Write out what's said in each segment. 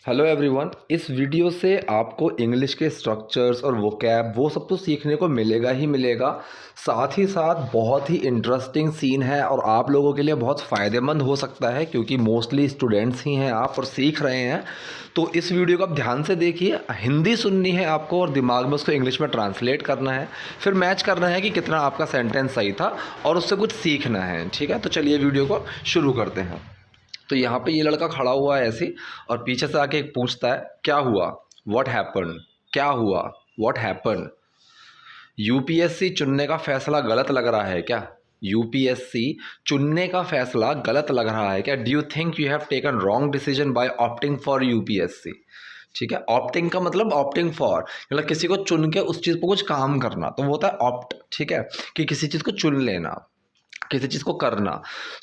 Hello everyone. इस video से आपको इंग्लिश के स्ट्रक्चर्स और वोकैब वो सब तो सीखने को मिलेगा ही मिलेगा। साथ ही साथ बहुत ही इंटरेस्टिंग सीन है और आप लोगों के लिए बहुत फ़ायदेमंद हो सकता है, क्योंकि मोस्टली स्टूडेंट्स ही हैं आप और सीख रहे हैं। तो इस वीडियो को आप ध्यान से देखिए। हिंदी सुननी है आपको और दिमाग में उसको इंग्लिश में ट्रांसलेट करना है, फिर मैच करना है कि कितना आपका सेंटेंस सही था और उससे कुछ सीखना है। ठीक है, तो चलिए वीडियो को शुरू करते हैं। तो यहाँ पे ये लड़का खड़ा हुआ है ऐसे, और पीछे से आके एक पूछता है क्या हुआ, व्हाट हैपन, क्या हुआ, व्हाट हैपन। यूपीएससी चुनने का फैसला गलत लग रहा है क्या? यूपीएससी चुनने का फैसला गलत लग रहा है क्या? Do you think you have taken wrong decision by opting for UPSC? ठीक है, ऑप्टिंग का मतलब ऑप्टिंग फॉर, मतलब किसी को चुन के उस चीज़ पर कुछ काम करना, तो वो होता है ऑप्ट। ठीक है, कि किसी चीज़ को चुन लेना, किसी चीज़ को करना।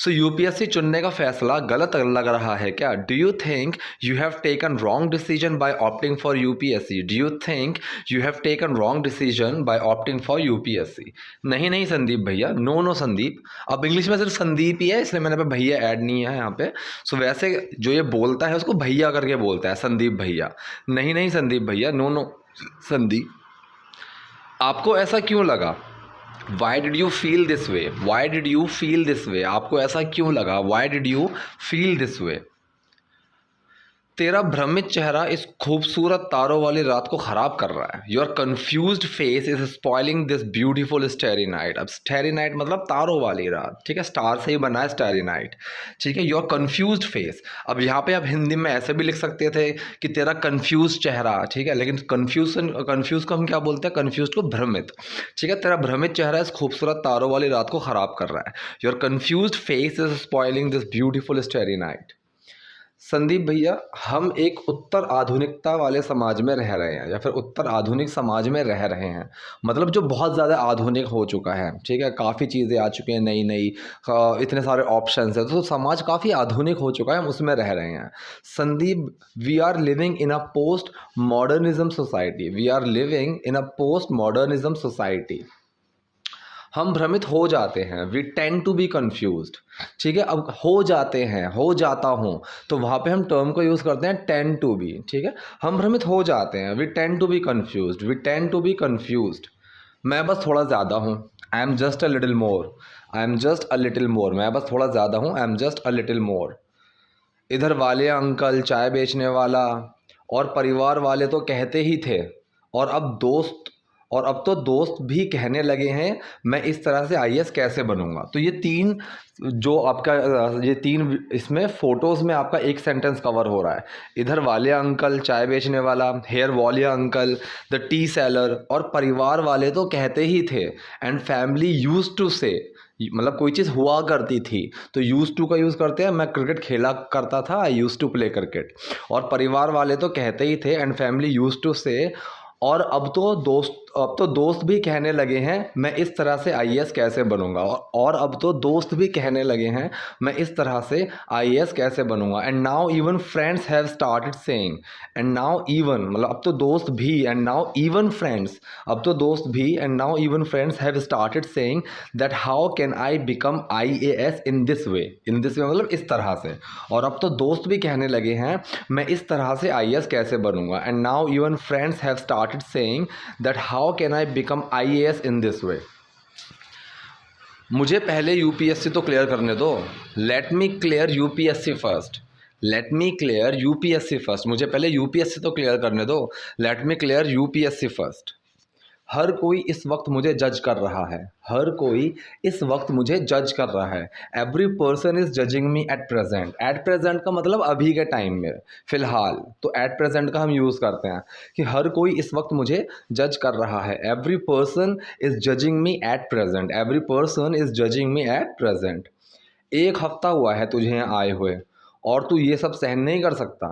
सो यूपीएससी चुनने का फैसला गलत लग रहा है क्या? Do you think you have taken wrong decision by opting for UPSC? Do you think you have taken wrong decision by opting for UPSC? नहीं नहीं संदीप भैया, नो नो संदीप। अब इंग्लिश में सिर्फ संदीप ही है, इसलिए मैंने पे भैया ऐड नहीं है यहाँ पे। सो वैसे जो ये बोलता है उसको भैया करके बोलता है, संदीप भैया। नहीं नहीं संदीप भैया, नो नो संदीप। आपको ऐसा क्यों लगा? Why did you feel this way? Why did you feel this way? आपको ऐसा क्यों लगा? Why did you feel this way? तेरा भ्रमित चेहरा इस खूबसूरत तारों वाली रात को खराब कर रहा है। Your confused face is spoiling this beautiful स्टेरी night. अब स्टेरी नाइट मतलब तारों वाली रात, ठीक है, स्टार से ही बना है स्टेरी नाइट। ठीक है, योर कन्फ्यूज्ड फेस। अब यहाँ पे आप हिंदी में ऐसे भी लिख सकते थे कि तेरा कन्फ्यूज चेहरा, ठीक है, लेकिन कन्फ्यूज को हम क्या बोलते हैं? कन्फ्यूज को भ्रमित। ठीक है, तेरा भ्रमित चेहरा इस खूबसूरत तारों वाली रात को खराब कर रहा है। Your confused face is spoiling this beautiful स्टेरी night. Sandeep भैया, हम एक उत्तर आधुनिकता वाले समाज में रह रहे हैं, या फिर उत्तर आधुनिक समाज में रह रहे हैं, मतलब जो बहुत ज़्यादा आधुनिक हो चुका है। ठीक है, काफ़ी चीज़ें आ चुकी हैं नई नई, इतने सारे ऑप्शंस हैं, तो समाज काफ़ी आधुनिक हो चुका है, हम उसमें रह रहे हैं। Sandeep, we are living in a post modernism society. We are living in a post modernism society. हम भ्रमित हो जाते हैं, we tend to be confused. ठीक है, अब हो जाते हैं, हो जाता हूँ, तो वहाँ पे हम टर्म को यूज़ करते हैं टेंड टू बी। ठीक है, हम भ्रमित हो जाते हैं, we tend to be confused, we tend to be confused. मैं बस थोड़ा ज़्यादा हूँ, I am just a little more, I am just a little more. मैं बस थोड़ा ज़्यादा हूँ, I am just a little more. इधर वाले अंकल, चाय बेचने वाला और परिवार वाले तो कहते ही थे, और अब दोस्त, और अब तो दोस्त भी कहने लगे हैं मैं इस तरह से आईएएस कैसे बनूंगा। तो ये तीन, जो आपका ये तीन इसमें फोटोज़ में आपका एक सेंटेंस कवर हो रहा है। इधर वाले अंकल, चाय बेचने वाला, हेयर वाले अंकल, द टी सेलर, और परिवार वाले तो कहते ही थे, एंड फैमिली यूज्ड टू से, मतलब कोई चीज़ हुआ करती थी तो यूज़ टू का यूज़ करते हैं। मैं क्रिकेट खेला करता था, आई यूज़ टू प्ले क्रिकेट। और परिवार वाले तो कहते ही थे, एंड फैमिली यूज्ड टू से। और अब तो दोस्त भी कहने लगे हैं मैं इस तरह से आईएएस कैसे बनूंगा। और अब तो दोस्त भी कहने लगे हैं मैं इस तरह से आईएएस कैसे बनूंगा। And now even friends have started saying, and now even मतलब अब तो दोस्त भी, एंड नाउ इवन फ्रेंड्स, अब तो दोस्त भी, and now even friends have started saying that how can I become IAS in this way. In this वे मतलब इस तरह से। और अब तो दोस्त भी कहने लगे हैं मैं इस तरह से आईएएस कैसे बनूंगा। And now even friends have started saying that how can I become IAS in this way. मुझे पहले यूपीएससी तो क्लियर करने दो। Let me clear UPSC first. Let me clear UPSC first. मुझे पहले यूपीएससी तो क्लियर करने दो। Let me clear UPSC first. हर कोई इस वक्त मुझे जज कर रहा है। हर कोई इस वक्त मुझे जज कर रहा है। Every person is judging me at present. At present का मतलब अभी के टाइम में, फिलहाल। तो एट प्रेजेंट का हम यूज़ करते हैं कि हर कोई इस वक्त मुझे जज कर रहा है। Every person is judging me at present. Every person is judging me at present. एक हफ्ता हुआ है तुझे यहाँ आए हुए और तू ये सब सहन नहीं कर सकता।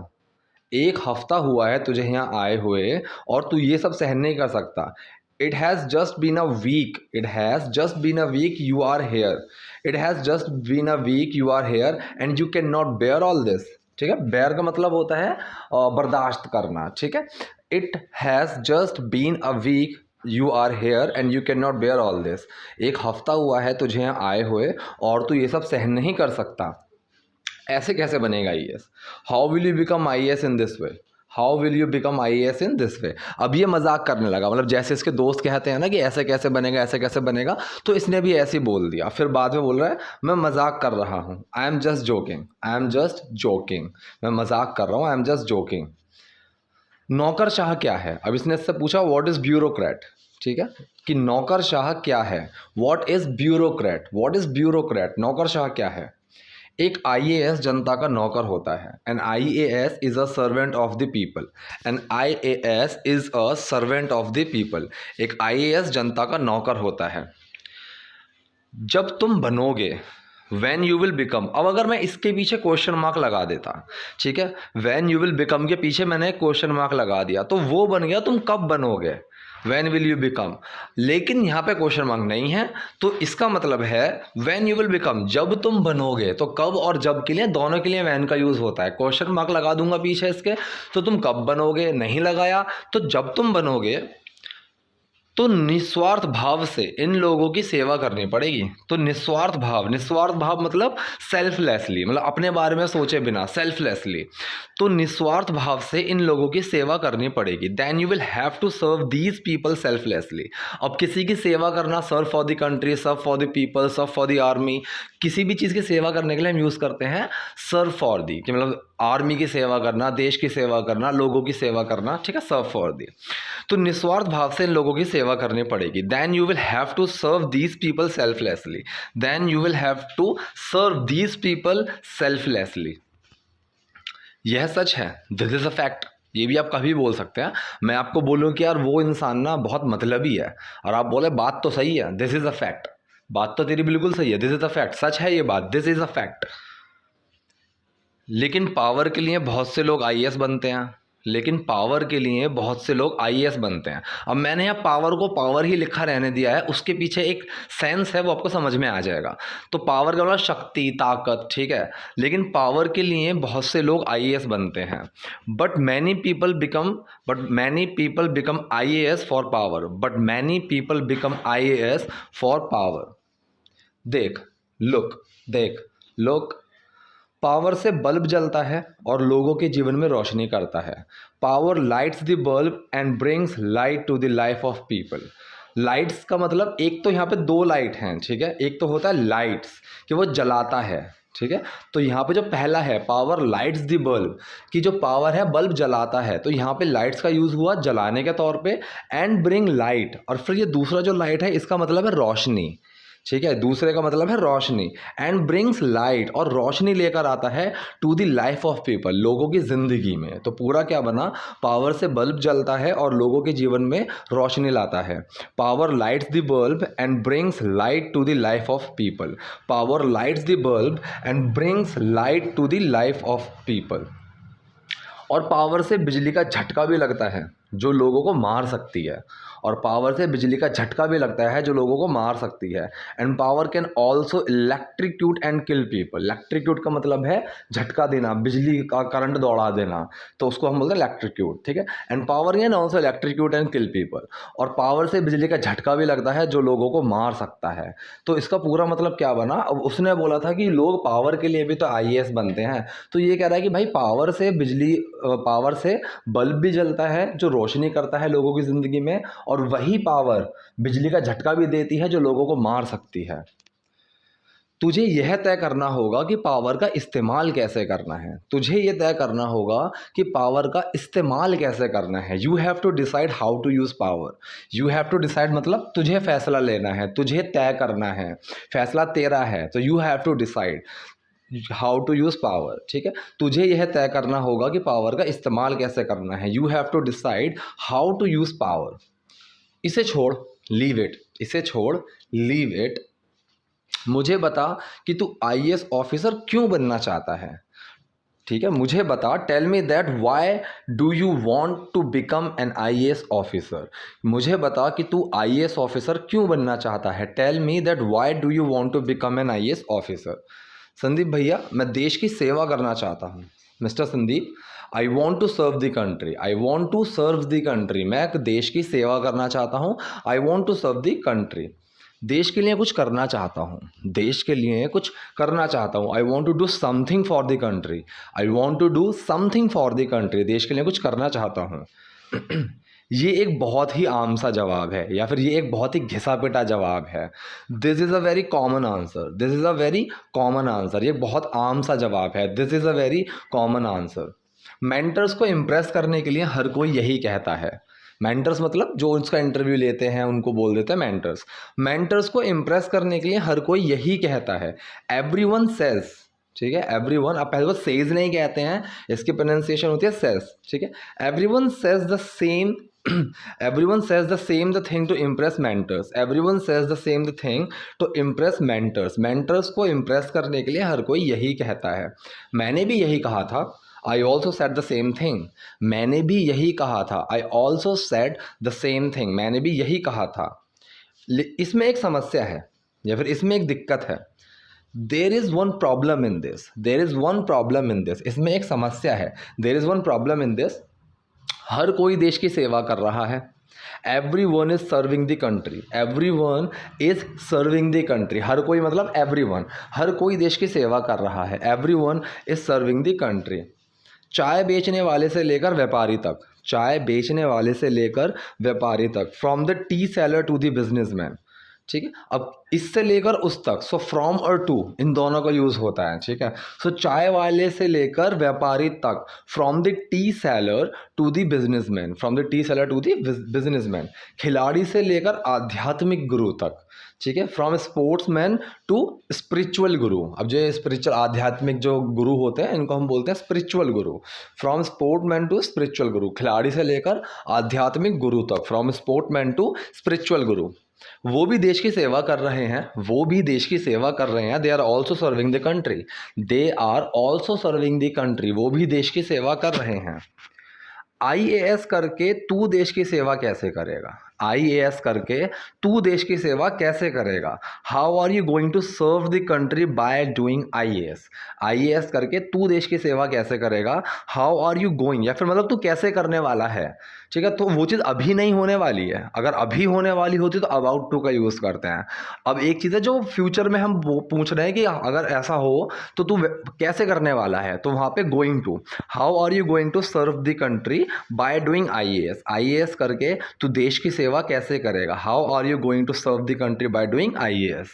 एक हफ्ता हुआ है तुझे यहाँ आए हुए और तू ये सब सहन नहीं कर सकता। It has just been a week. It has just been a week you are here. It has just been a week you are here and you cannot bear all this. ठीक है, bear का मतलब होता है बर्दाश्त करना। ठीक है, It has just been a week you are here and you cannot bear all this. एक हफ्ता हुआ है तुझे यहाँ आए हुए और तू ये सब सहन नहीं कर सकता। ऐसे कैसे बनेगा IAS? How will you become IAS in this way? How will you become IAS in this वे? अब ये मजाक करने लगा, मतलब जैसे इसके दोस्त कहते हैं ना कि ऐसे कैसे बनेगा, ऐसे कैसे बनेगा, तो इसने भी ऐसे ही बोल दिया। फिर बाद में बोल रहा है मैं मजाक कर रहा हूँ, I am just joking, I am just joking, मैं मजाक कर रहा हूँ, आई एम जस्ट जोकिंग। नौकरशाह क्या है? अब इसने इससे पूछा व्हाट इज ब्यूरोक्रेट, ठीक है, कि नौकरशाह क्या है, what is bureaucrat, what is bureaucrat, नौकरशाह क्या है? एक आईएएस जनता का नौकर होता है। An IAS is a servant of the people, an IAS is a servant of the people. एक आईएएस जनता का नौकर होता है। जब तुम बनोगे, वैन यू विल बिकम, अब अगर मैं इसके पीछे क्वेश्चन मार्क लगा देता, ठीक है, वैन यू विल बिकम के पीछे मैंने क्वेश्चन मार्क लगा दिया, तो वो बन गया तुम कब बनोगे, वैन विल यू बिकम। लेकिन यहाँ पे क्वेश्चन मार्क नहीं है, तो इसका मतलब है वैन यू विल बिकम, जब तुम बनोगे। तो कब और जब के लिए, दोनों के लिए वैन का यूज़ होता है। क्वेश्चन मार्क लगा दूंगा पीछे इसके, तो तुम कब बनोगे, नहीं लगाया, तो जब तुम बनोगे तो निस्वार्थ भाव से इन लोगों की सेवा करनी पड़ेगी। तो निस्वार्थ भाव, निस्वार्थ भाव मतलब सेल्फलेसली, मतलब अपने बारे में सोचे बिना, सेल्फलेसली। तो निस्वार्थ भाव से इन लोगों की सेवा करनी पड़ेगी। Then you will have to serve these people selflessly. अब किसी की सेवा करना, serve for the country, serve for the people, serve for the army, किसी भी चीज़ की सेवा करने के लिए हम यूज़ करते हैं सर्व फॉर दी, कि मतलब आर्मी की सेवा करना, देश की सेवा करना, लोगों की सेवा करना, ठीक है, सर्व फॉर दी। तो निस्वार्थ भाव से इन लोगों की सेवा करनी पड़ेगी। Then you will have to serve these people selflessly, then you will have to serve these people selflessly. यह सच है, दिस इज अ फैक्ट। ये भी आप कभी बोल सकते हैं। मैं आपको बोलूं कि यार वो इंसान ना बहुत मतलबी है, और आप बोले बात तो सही है, दिस इज अ फैक्ट, बात तो तेरी बिल्कुल सही है, दिस इज अ फैक्ट, सच है ये बात, दिस इज अ फैक्ट। लेकिन पावर के लिए बहुत से लोग आईएएस बनते हैं, लेकिन पावर के लिए बहुत से लोग आईएएस बनते हैं। अब मैंने यहाँ पावर को पावर ही लिखा रहने दिया है, उसके पीछे एक सेंस है, वो आपको समझ में आ जाएगा। तो पावर का मतलब शक्ति, ताकत, ठीक है, लेकिन पावर के लिए बहुत से लोग आईएएस बनते हैं। But many people become IAS for power, but many people become IAS for power. देख, लुक, देख, लुक, पावर से बल्ब जलता है और लोगों के जीवन में रोशनी करता है। Power lights the bulb and brings light to the life of people. Lights का मतलब, एक तो यहाँ पे दो लाइट हैं, ठीक है, एक तो होता है लाइट्स कि वो जलाता है, ठीक है, तो यहाँ पे जो पहला है पावर लाइट्स द बल्ब, कि जो पावर है बल्ब जलाता है, तो यहाँ पे लाइट्स का यूज़ हुआ जलाने के तौर पे, एंड ब्रिंग लाइट, और फिर ये दूसरा जो लाइट है इसका मतलब है रोशनी, ठीक है, दूसरे का मतलब है रोशनी, एंड ब्रिंग्स लाइट, और रोशनी लेकर आता है to the life of people, लोगों की ज़िंदगी में। तो पूरा क्या बना, पावर से बल्ब जलता है और लोगों के जीवन में रोशनी लाता है। Power lights the bulb and brings light to the life of people, power lights the bulb and brings light to the life of people. और पावर से बिजली का झटका भी लगता है जो लोगों को मार सकती है, और पावर से बिजली का झटका भी लगता है जो लोगों को मार सकती है। And power can also electrocute and kill people. Electrocute का मतलब है झटका देना, बिजली का करंट दौड़ा देना, तो उसको हम बोलते हैं इलेक्ट्रिक्यूट, ठीक है। And power can also electrocute and kill people, और पावर से बिजली का झटका भी लगता है जो लोगों को मार सकता है। तो इसका पूरा मतलब क्या बना, अब उसने बोला था कि लोग पावर के लिए भी तो आईएएस बनते हैं, तो ये कह रहा है कि भाई पावर से बिजली, पावर से बल्ब भी जलता है जो रोशनी करता है लोगों की ज़िंदगी में, और वही पावर बिजली का झटका भी देती है जो लोगों को मार सकती है। तुझे यह तय करना होगा कि पावर का इस्तेमाल कैसे करना है, तुझे यह तय करना होगा कि पावर का इस्तेमाल कैसे करना है। You have to decide how to use power. You have to decide मतलब तुझे फैसला लेना है, तुझे तय करना है, फैसला तेरा है, तो you have to decide how to use power, ठीक है। तुझे यह तय करना होगा कि पावर का इस्तेमाल कैसे करना है। You have to decide how to use power. इसे छोड़, लीव इट, इसे छोड़, लीव इट। मुझे बता कि तू आईएएस ऑफिसर क्यों बनना चाहता है, ठीक है, मुझे बता, tell me that why do you want to become an IAS officer. मुझे बता कि तू आईएएस ऑफिसर क्यों बनना चाहता है। Tell me that why do you want to become an IAS officer. Sandeep भैया, मैं देश की सेवा करना चाहता हूँ। Mister Sandeep, I want to serve the country, I want to serve the country, मैं एक देश की सेवा करना चाहता हूँ, I want to serve the country. देश के लिए कुछ करना चाहता हूँ, देश के लिए कुछ करना चाहता हूँ। I want to do something for the country, I want to do something for the country, देश के लिए कुछ करना चाहता हूँ। ये एक बहुत ही आम सा जवाब है, या फिर ये एक बहुत ही घिसा पिटा जवाब है। This is a very common answer, this is a very common answer, ये बहुत आम सा जवाब है। This is a very common answer. Mentors को इम्प्रेस करने के लिए हर कोई यही कहता है। मेंटर्स मतलब जो उसका इंटरव्यू लेते हैं उनको बोल देते हैं मेंटर्स। मेंटर्स को इम्प्रेस करने के लिए हर कोई यही कहता है। एवरीवन सेज, ठीक है, एवरीवन, अब पहले वो सेज नहीं कहते हैं, इसकी प्रोनाउंसिएशन होती है सेज, ठीक है। Everyone says the same, everyone says the same the thing to impress mentors, everyone says the same the thing to impress mentors, mentors को impress करने के लिए हर कोई यही कहता है। मैंने भी यही कहा था, I also said the same thing, मैंने भी यही कहा था, I also said the same thing, मैंने भी यही कहा था। इसमें एक समस्या है या फिर इसमें एक दिक्कत है। There is one problem in this, there is one problem in this, इसमें एक समस्या है। There is one problem in this, हर कोई देश की सेवा कर रहा है। Every one is serving the country, every one is serving the country, हर कोई मतलब एवरी वन, हर कोई देश की सेवा कर रहा है। Every one is serving the country. चाय बेचने वाले से लेकर व्यापारी तक, चाय बेचने वाले से लेकर व्यापारी तक, from the tea seller to the businessman, ठीक है। अब इससे लेकर उस तक, सो फ्रॉम और टू, इन दोनों का यूज़ होता है, ठीक है। सो चाय वाले से लेकर व्यापारी तक, from the tea seller to the businessman, from the tea seller to the businessman. खिलाड़ी से लेकर आध्यात्मिक गुरु तक, ठीक है, फ्रॉम स्पोर्ट्समैन टू स्पिरिचुअल गुरु। अब जो स्पिरिचुअल आध्यात्मिक जो गुरु होते हैं इनको हम बोलते हैं spiritual Guru. From sportsman to spiritual गुरु, खिलाड़ी से लेकर आध्यात्मिक गुरु तक, फ्रॉम स्पोर्ट्समैन टू स्पिरिचुअल गुरु। वो भी देश की सेवा कर रहे हैं, वो भी देश की सेवा कर रहे हैं। They are also serving the country, they are also serving the country, वो भी देश की सेवा कर रहे हैं। IAS करके तू देश की सेवा कैसे करेगा, IAS करके तू देश की सेवा कैसे करेगा। How are you going to serve the country by doing IAS, IAS करके तू देश की सेवा कैसे करेगा। हाउ आर यू गोइंग, या फिर मतलब तू कैसे करने वाला है, ठीक है। तो वो चीज़ अभी नहीं होने वाली है, अगर अभी होने वाली होती तो अबाउट टू का यूज़ करते हैं। अब एक चीज़ है जो फ्यूचर में हम वो पूछ रहे हैं कि अगर ऐसा हो तो तू कैसे करने वाला है, तो वहाँ पे going to, how are you going to serve the country by doing IAS, IAS करके तू देश की सेवा कैसे करेगा। How are you going to serve the country by doing IAS।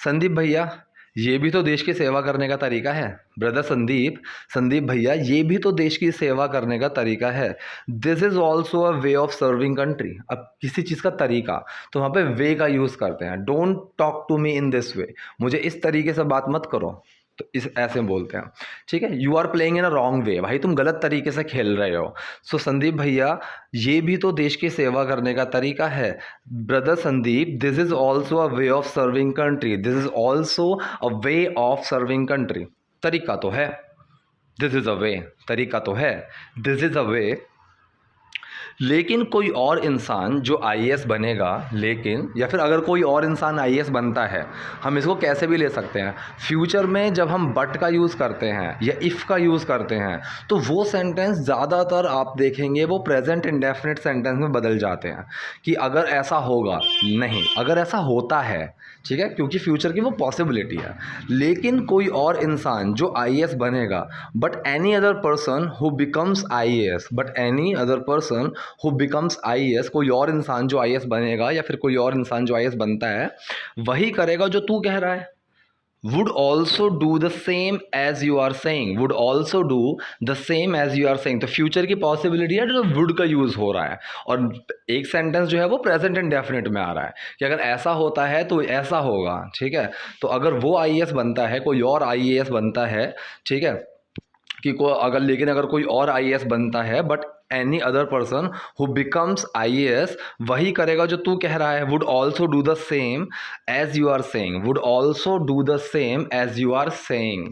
Sandeep भैया, ये भी तो देश की सेवा करने का तरीका है। ब्रदर संदीप, संदीप भैया, ये भी तो देश की सेवा करने का तरीका है। This is also a way of serving country. अब किसी चीज़ का तरीका, तो वहाँ पे वे का यूज़ करते हैं। Don't talk to me in this way, मुझे इस तरीके से बात मत करो, तो इस ऐसे बोलते हैं, ठीक है। You are playing in a wrong way, भाई तुम गलत तरीके से खेल रहे हो। सो संदीप भैया, ये भी तो देश की सेवा करने का तरीका है। Brother Sandeep, this is also a way of serving country, this is also a way of serving country. तरीका तो है, दिस इज़ अ वे, तरीका तो है, दिस इज़ अ वे। लेकिन कोई और इंसान जो IAS बनेगा, लेकिन, या फिर अगर कोई और इंसान IAS बनता है, हम इसको कैसे भी ले सकते हैं। फ्यूचर में जब हम बट का यूज़ करते हैं या इफ़ का यूज़ करते हैं तो वो सेंटेंस ज़्यादातर आप देखेंगे वो प्रेजेंट इंडेफिनिट सेंटेंस में बदल जाते हैं कि अगर ऐसा होगा, नहीं, अगर ऐसा होता है, ठीक है, क्योंकि फ्यूचर की वो पॉसिबिलिटी है। लेकिन कोई और इंसान जो IAS बनेगा, but any other person who becomes IAS, but any other person who becomes IAS, कोई और इंसान जो IAS बनेगा या फिर कोई और इंसान जो IAS बनता है वही करेगा जो तू कह रहा है। would also do the same as you are saying, would also do the same as you are saying। तो फ्यूचर की पॉसिबिलिटी है जो would का यूज़ हो रहा है, और एक सेंटेंस जो है वो प्रेजेंट इंडेफिनिट में आ रहा है कि अगर ऐसा होता है तो ऐसा होगा, ठीक है। तो अगर वो IAS बनता है, कोई और IAS बनता है, ठीक है, कि अगर, लेकिन अगर कोई और IAS बनता है, but any other person who becomes IAS वही करेगा जो तू कह रहा है। Would also do the same as you are saying, would also do the same as you are saying.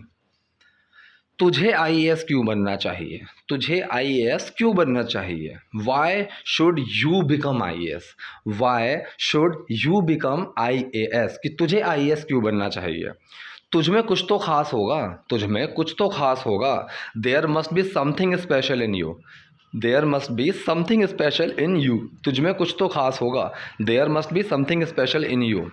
तुझे IAS क्यों बनना चाहिए, तुझे IAS क्यों बनना चाहिए। Why should you become IAS, why should you become IAS, कि तुझे IAS क्यों बनना चाहिए। तुझ में कुछ तो खास होगा, तुझ में कुछ तो खास होगा। There must be something special in you, there must be something special in you, तुझ में कुछ तो खास होगा। There must be something special in you.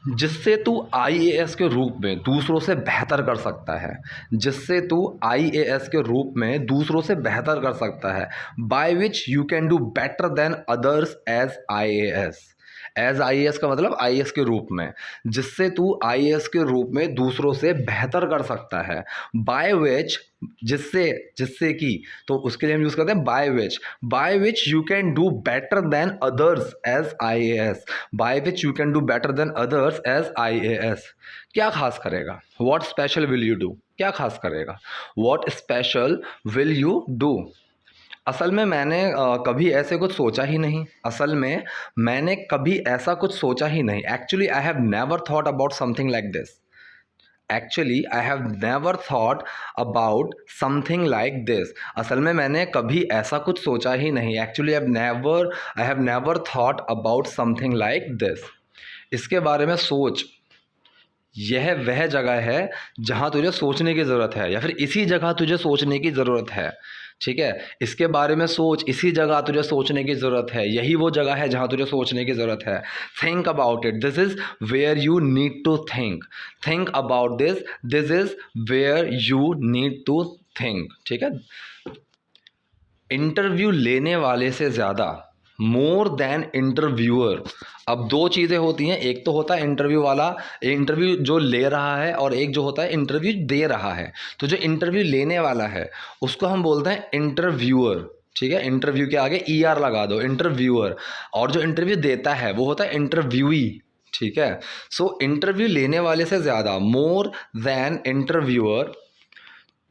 जिससे तू आईएएस के रूप में दूसरों से बेहतर कर सकता है, जिससे तू आईएएस के रूप में दूसरों से बेहतर कर सकता है, by which you can do better than others as IAS. As IAS का मतलब आईएएस के रूप में, जिससे तू आईएएस के रूप में दूसरों से बेहतर कर सकता है, बाय विच, जिससे, जिससे कि, तो उसके लिए हम यूज़ करते हैं by which you can do better than others as IAS, by which you can do better than others as IAS. क्या खास करेगा? What special will you do? क्या खास करेगा? What special will you do? असल में मैंने कभी ऐसे कुछ सोचा ही नहीं। असल में मैंने कभी ऐसा कुछ सोचा ही नहीं। Actually I have never thought about something like this. Actually I have never thought about something like this. असल में मैंने कभी ऐसा कुछ सोचा ही नहीं। Actually I have never thought about something like this. इसके बारे में सोच, यह वह जगह है जहाँ तुझे सोचने की ज़रूरत है, या फिर इसी जगह तुझे सोचने की ज़रूरत है। ठीक है, इसके बारे में सोच, इसी जगह तुझे सोचने की ज़रूरत है, यही वो जगह है जहाँ तुझे सोचने की ज़रूरत है। Think about it, this is where you need to think. Think about this, this is where you need to think. ठीक है, इंटरव्यू लेने वाले से ज़्यादा, मोर देन इंटरव्यूअर। अब दो चीज़ें होती हैं, एक तो होता है इंटरव्यू वाला, इंटरव्यू जो ले रहा है, और एक जो होता है इंटरव्यू दे रहा है। तो जो इंटरव्यू लेने वाला है उसको हम बोलते हैं इंटरव्यूअर। ठीक है, इंटरव्यू के आगे ER लगा दो, इंटरव्यूअर। और जो इंटरव्यू देता है वो होता है इंटरव्यूई। ठीक है, सो इंटरव्यू लेने वाले से ज़्यादा, मोर देन इंटरव्यूअर,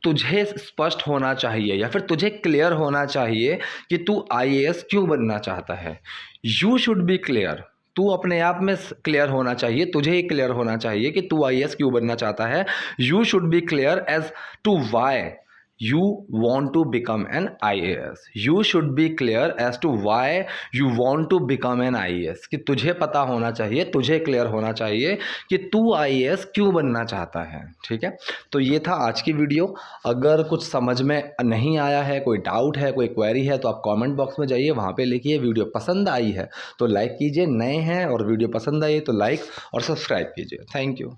तुझे स्पष्ट होना चाहिए, या फिर तुझे क्लियर होना चाहिए कि तू आईएएस क्यों बनना चाहता है। You should be clear. तू अपने आप में क्लियर होना चाहिए, तुझे ही क्लियर होना चाहिए कि तू आईएएस क्यों बनना चाहता है। You should be clear as to why you want to become an IAS. You should be clear as to why you want to become an IAS. कि तुझे पता होना चाहिए, तुझे क्लियर होना चाहिए कि तू IAS क्यों बनना चाहता है। ठीक है, तो ये था आज की वीडियो। अगर कुछ समझ में नहीं आया है, कोई डाउट है, कोई क्वेरी है, तो आप कमेंट बॉक्स में जाइए, वहाँ पे लिखिए। वीडियो पसंद आई है तो लाइक कीजिए, नए हैं और वीडियो पसंद आई तो लाइक और सब्सक्राइब कीजिए। Thank you.